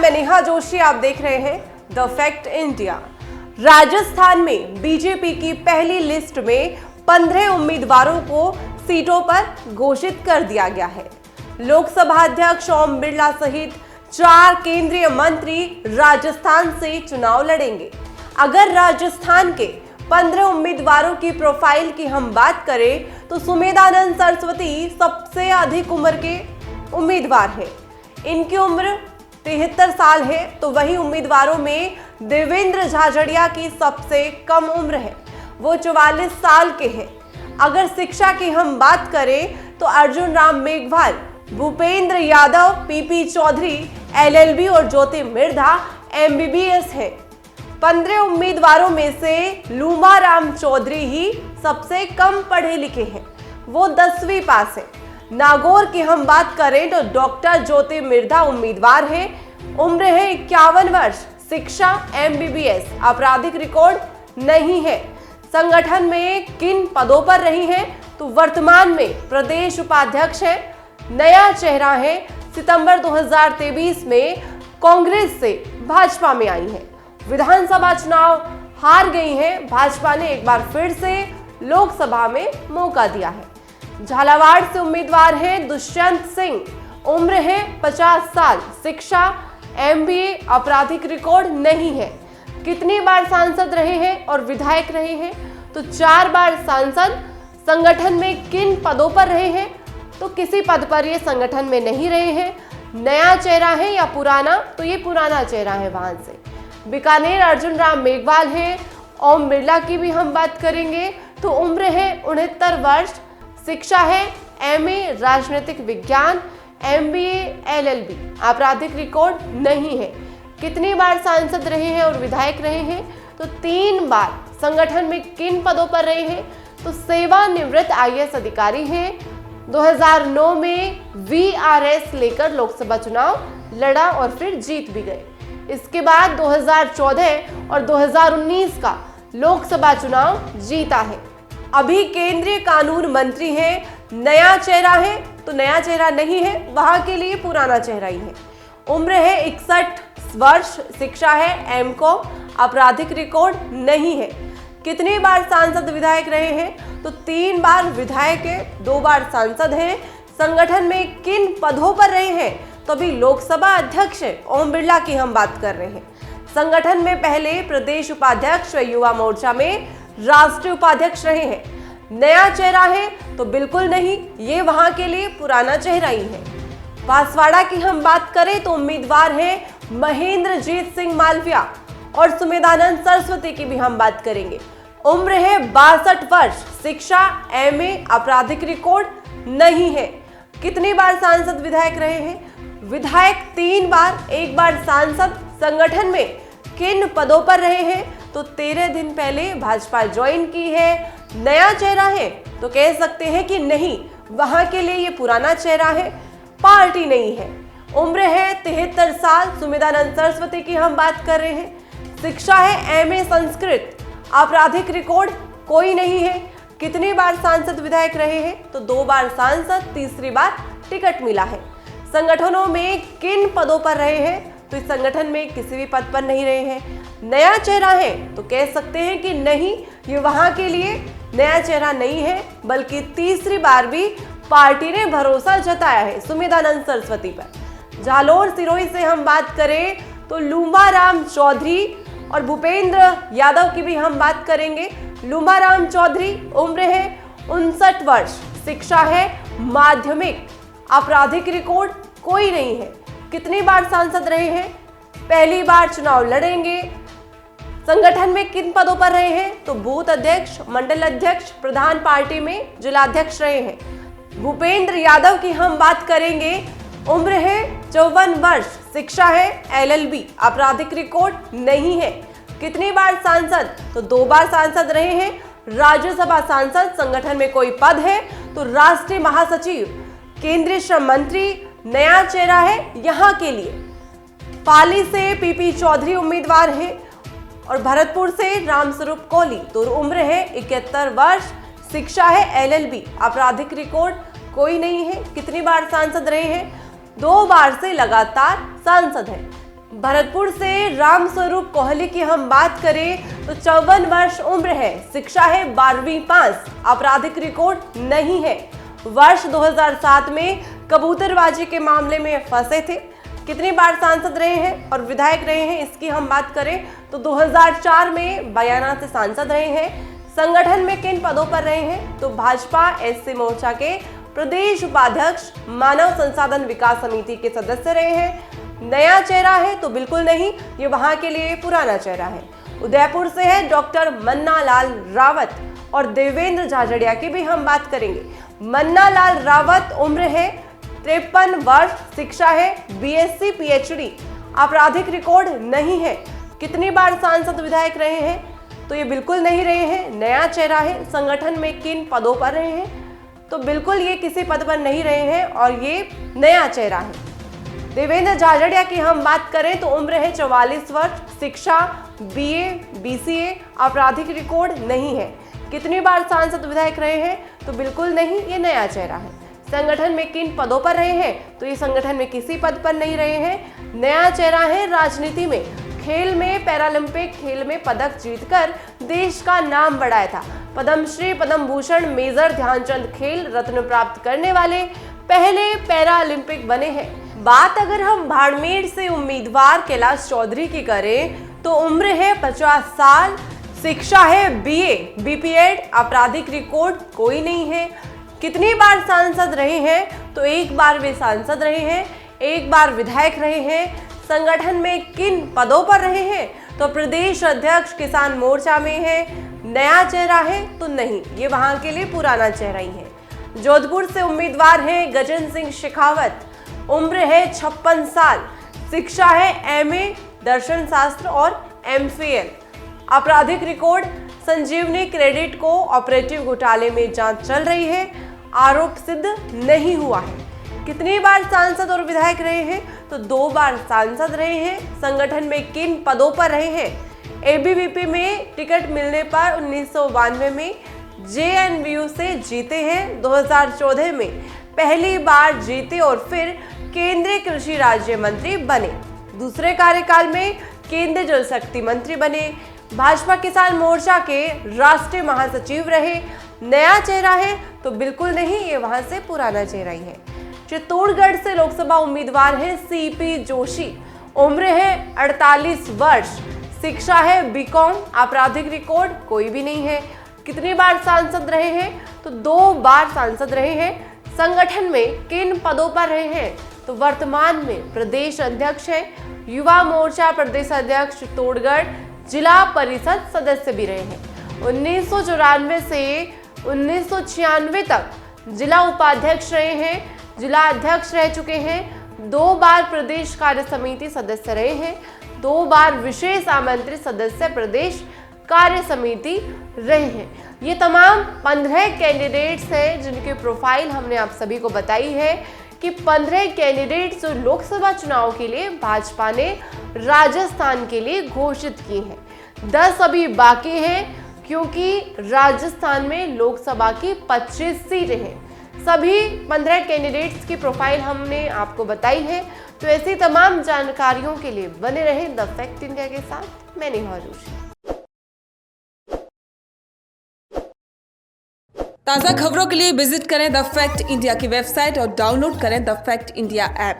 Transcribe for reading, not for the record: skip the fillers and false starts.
मैं नेहा जोशी, आप देख रहे हैं द फैक्ट इंडिया। राजस्थान में बीजेपी की पहली लिस्ट में 15 उम्मीदवारों को सीटों पर घोषित कर दिया गया है। लोकसभा अध्यक्ष ओम बिरला सहित 4 केंद्रीय मंत्री राजस्थान से चुनाव लड़ेंगे। अगर राजस्थान के 15 उम्मीदवारों की प्रोफाइल की हम बात करें तो सुमेधानंद सरस्वती सबसे अधिक उम्र के उम्मीदवार हैं। इनकी उम्र 73 साल है, तो वही उम्मीदवारों में देवेंद्र झाझड़िया की सबसे कम उम्र है, वो 44 साल के हैं। अगर शिक्षा की हम बात करें तो अर्जुन राम मेघवाल, भूपेंद्र यादव, पीपी चौधरी LLB और ज्योति मिर्धा MBBS है। 15 उम्मीदवारों में से लूमा राम चौधरी ही सबसे कम पढ़े लिखे हैं, वो 10वीं पास है। नागौर की हम बात करें तो डॉक्टर ज्योति मिर्धा उम्मीदवार है, उम्र है 51 वर्ष, शिक्षा MBBS, आपराधिक रिकॉर्ड नहीं है। संगठन में किन पदों पर रही हैं तो वर्तमान में प्रदेश उपाध्यक्ष है, नया चेहरा है। सितंबर 2023 में कांग्रेस से भाजपा में आई है, विधानसभा चुनाव हार गई हैं। भाजपा ने एक बार फिर से लोकसभा में मौका दिया है। झालावाड़ से उम्मीदवार हैं दुष्यंत सिंह, उम्र है 50 साल, शिक्षा MBA, आपराधिक रिकॉर्ड नहीं है। कितनी बार सांसद रहे हैं और विधायक रहे हैं तो 4 बार सांसद। संगठन में किन पदों पर रहे हैं तो किसी पद पर ये संगठन में नहीं रहे हैं। नया चेहरा है या पुराना, तो ये पुराना चेहरा है वहां से। बीकानेर अर्जुन राम मेघवाल हैं। ओम बिरला की भी हम बात करेंगे तो उम्र है 69 वर्ष, शिक्षा है MA राजनीतिक विज्ञान, MBA LLB, आपराधिक रिकॉर्ड नहीं है। कितनी बार सांसद रहे हैं और विधायक रहे हैं तो 3 बार। संगठन में किन पदों पर रहे हैं तो सेवानिवृत्त IAS अधिकारी हैं। 2009 में VRS लेकर लोकसभा चुनाव लड़ा और फिर जीत भी गए। इसके बाद 2014 और 2019 का लोकसभा चुनाव जीता है। अभी केंद्रीय कानून मंत्री हैं। नया चेहरा है तो नया चेहरा नहीं है, वहां के लिए पुराना चेहरा ही है। उम्र है 61 वर्ष, शिक्षा है MCOM, आपराधिक रिकॉर्ड नहीं है। कितनी बार सांसद विधायक रहे हैं तो 3 बार विधायक है, 2 बार सांसद हैं। संगठन में किन पदों पर रहे हैं तो अभी लोकसभा अध्यक्ष ओम बिरला की हम बात कर रहे हैं। संगठन में पहले प्रदेश उपाध्यक्ष व युवा मोर्चा में राष्ट्रीय उपाध्यक्ष रहे हैं। नया चेहरा है तो बिल्कुल नहीं, ये वहां के लिए पुराना चेहरा ही है। बांसवाड़ा की हम बात करें तो उम्मीदवार हैं महेंद्रजीत सिंह मालविया और सुमेधानंद सरस्वती की भी हम बात करेंगे। उम्र है 62 वर्ष, शिक्षा MA, आपराधिक रिकॉर्ड नहीं है। कितनी बार सांसद विधायक रहे हैं, विधायक 3 बार, 1 बार सांसद। संगठन में किन पदों पर रहे हैं तो 13 दिन पहले भाजपा ज्वाइन की है। नया चेहरा है तो कह सकते हैं कि नहीं, वहां के लिए ये पुराना चेहरा है, पार्टी नहीं है। उम्र है 73 साल, सुमेधानंद सरस्वती की हम बात कर रहे हैं। शिक्षा है MA संस्कृत, आपराधिक रिकॉर्ड कोई नहीं है। कितनी बार सांसद विधायक रहे हैं तो 2 बार सांसद, तीसरी बार टिकट मिला है। संगठनों में किन पदों पर रहे हैं तो इस संगठन में किसी भी पद पर नहीं रहे हैं। नया चेहरा है तो कह सकते हैं कि नहीं, ये वहां के लिए नया चेहरा नहीं है, बल्कि तीसरी बार भी पार्टी ने भरोसा जताया है सुमेधानंद सरस्वती पर। जालोर सिरोही से हम बात करें तो लूमा राम चौधरी और भूपेंद्र यादव की भी हम बात करेंगे। लूमा राम चौधरी, उम्र है 59 वर्ष, शिक्षा है माध्यमिक, आपराधिक रिकॉर्ड कोई नहीं है। कितनी बार सांसद रहे हैं, पहली बार चुनाव लड़ेंगे। संगठन में किन पदों पर रहे हैं तो बूथ अध्यक्ष, मंडल अध्यक्ष, प्रधान पार्टी में जिलाध्यक्ष रहे हैं। भूपेंद्र यादव की हम बात करेंगे, उम्र है 54 वर्ष, शिक्षा है LLB, आपराधिक रिकॉर्ड नहीं है। कितनी बार सांसद तो 2 बार सांसद रहे हैं, राज्यसभा सांसद। संगठन में कोई पद है तो राष्ट्रीय महासचिव, केंद्रीय श्रम मंत्री। नया चेहरा है यहाँ के लिए। पाली से पीपी चौधरी उम्मीदवार है और भरतपुर से रामस्वरूप कोहली, तो उम्र है 71 वर्ष, शिक्षा है LLB, आपराधिक रिकॉर्ड कोई नहीं है। कितनी बार सांसद रहे हैं, 2 बार से लगातार सांसद है। भरतपुर से रामस्वरूप कोहली की हम बात करें तो 54 वर्ष उम्र है, शिक्षा है 12वीं पास, आपराधिक रिकॉर्ड नहीं है। वर्ष 2007 में कबूतरबाजी के मामले में फंसे थे। कितनी बार सांसद रहे हैं और विधायक रहे हैं, इसकी हम बात करें तो 2004 में बयाना से सांसद रहे हैं। संगठन में किन पदों पर रहे हैं तो भाजपा एससी मोर्चा के प्रदेश उपाध्यक्ष, मानव संसाधन विकास समिति के सदस्य रहे हैं। नया चेहरा है तो बिल्कुल नहीं, ये वहां के लिए पुराना चेहरा है। उदयपुर से है डॉक्टर मन्ना लाल रावत और देवेंद्र झाझड़िया की भी हम बात करेंगे। मन्ना लाल रावत उम्र है 53 वर्ष, शिक्षा है बीएससी पीएचडी, आपराधिक रिकॉर्ड नहीं है। कितनी बार सांसद विधायक रहे हैं तो ये बिल्कुल नहीं रहे हैं, नया चेहरा है। संगठन में किन पदों पर रहे हैं तो बिल्कुल ये किसी पद पर नहीं रहे हैं और ये नया चेहरा है। देवेंद्र झाझड़िया की हम बात करें तो उम्र है 44 वर्ष, शिक्षा बीए बीसीए, आपराधिक रिकॉर्ड नहीं है। कितनी बार सांसद विधायक रहे हैं तो बिल्कुल नहीं, ये नया चेहरा है। संगठन में किन पदों पर रहे हैं तो ये संगठन में किसी पद पर नहीं रहे हैं, नया चेहरा है। राजनीति में, खेल में, पैरालंपिक खेल में पदक जीतकर देश का नाम बढ़ाया था। पद्मश्री, पद्म भूषण, मेजर ध्यानचंद खेल रत्न प्राप्त करने वाले पहले पैरालंपिक बने हैं। बात अगर हम बाड़मेर से उम्मीदवार कैलाश चौधरी की करें तो उम्र है 50 साल, शिक्षा है बीए बीपीएड, आपराधिक रिकॉर्ड कोई नहीं है। कितनी बार सांसद रहे हैं तो एक बार वे सांसद रहे हैं, एक बार विधायक रहे हैं। संगठन में किन पदों पर रहे हैं तो प्रदेश अध्यक्ष किसान मोर्चा में है। नया चेहरा है तो नहीं, ये वहां के लिए पुराना चेहरा ही है। जोधपुर से उम्मीदवार हैं गजेंद्र सिंह शेखावत, उम्र है 56 साल, शिक्षा है एमए दर्शन शास्त्र और एमफिल, आपराधिक रिकॉर्ड संजीवनी क्रेडिट को ऑपरेटिव घोटाले में जांच चल रही है, आरोप सिद्ध नहीं हुआ है। कितनी बार सांसद और विधायक रहे हैं तो 2 बार सांसद रहे हैं। संगठन में किन पदों पर रहे हैं एबीवीपी में टिकट मिलने पर 1992 में जेएनयू से जीते हैं, 2014 में पहली बार जीते और फिर केंद्रीय कृषि राज्य मंत्री बने। दूसरे कार्यकाल में केंद्रीय जल शक्ति मंत्री बने। भाजपा किसान मोर्चा के राष्ट्रीय महासचिव रहे। नया चेहरा है तो बिल्कुल नहीं, ये वहां से पुराना चेहरा ही है। चित्तौड़गढ़ से लोकसभा उम्मीदवार है सीपी जोशी, उम्र है 48 वर्ष, शिक्षा है बीकॉम, आपराधिक रिकॉर्ड कोई भी नहीं है। कितनी बार सांसद रहे हैं तो 2 बार सांसद रहे हैं। संगठन में किन पदों पर रहे हैं तो वर्तमान में प्रदेश अध्यक्ष है, युवा मोर्चा प्रदेश अध्यक्ष चित्तौड़गढ़, जिला परिषद सदस्य भी रहे हैं। 1994 से 1996 तक जिला उपाध्यक्ष रहे हैं, जिला अध्यक्ष रह चुके हैं, 2 बार प्रदेश कार्य समिति सदस्य रहे हैं, 2 बार विशेष आमंत्रित सदस्य प्रदेश कार्य समिति रहे हैं। ये तमाम 15 कैंडिडेट्स हैं जिनके प्रोफाइल हमने आप सभी को बताई है कि 15 कैंडिडेट्स जो लोकसभा चुनाव के लिए भाजपा ने राजस्थान के लिए घोषित किए हैं। 10 अभी बाकी हैं क्योंकि राजस्थान में लोकसभा की 25 सीटें हैं। सभी 15 कैंडिडेट्स की प्रोफाइल हमने आपको बताई है। तो ऐसी तमाम जानकारियों के लिए बने रहे द फैक्ट इंडिया के साथ। मैं नेहा जोशी। ताज़ा खबरों के लिए विजिट करें द फैक्ट इंडिया की वेबसाइट और डाउनलोड करें द फैक्ट इंडिया ऐप।